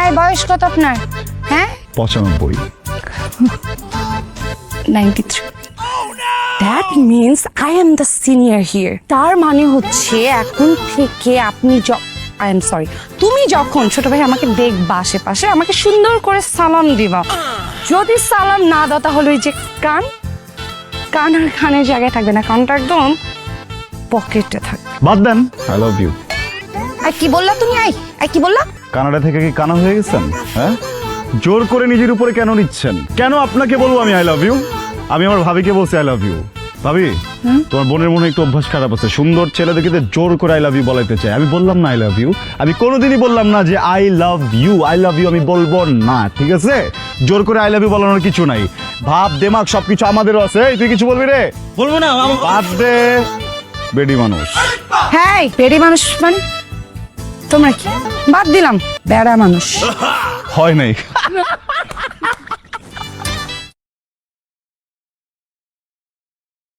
এই বয়স কত আপনার? হ্যাঁ 95। 93। That means I am the senior here. তার মানে হচ্ছে এখন থেকে আপনি I am sorry, তুমি যখন ছোট ভাই আমাকে দেখবা আশেপাশে আমাকে সুন্দর করে সালাম দিবা। যদি সালাম না দাও তাহলে ওই যে কান আর কানের জায়গায় থাকবে না, কানটা একদম পকেটে থাকবে। বাদ দেন, আই লাভ ইউ। আর কি বললা তুমি? কি বললা? কানাডা থেকে কি কানা হয়ে গেছেন? হ্যাঁ, জোর করে নিজের উপরে কেন নিচ্ছেন? কেন আপনাকে বলবো আমি আই লাভ ইউ? আমি আমার ভাবিকে বলছি আই লাভ ইউ। ভাবি, তোমার বোনের মনে একটু অভ্যাস খারাপ আছে, সুন্দর ছেলে দেখে জোর করে আই লাভ ইউ বলাইতে চাই। আমি বললাম না আই লাভ ইউ, আমি কোনোদিনই বললাম না যে আই লাভ ইউ আমি বলবো না, ঠিক আছে? জোর করে আই লাভ ইউ বলানোর কিছু নাই। ভাব দেমাগ সবকিছু আমাদেরও আছে। এই, তুই কিছু বলবি রে? বলবো না। বাদ দে, বেডি মানুষ। হ্যাঁ, বেড়ে মানুষ মানে তোমরা কি? বাদ দিলাম, বেড়া মানুষ হয় নাই।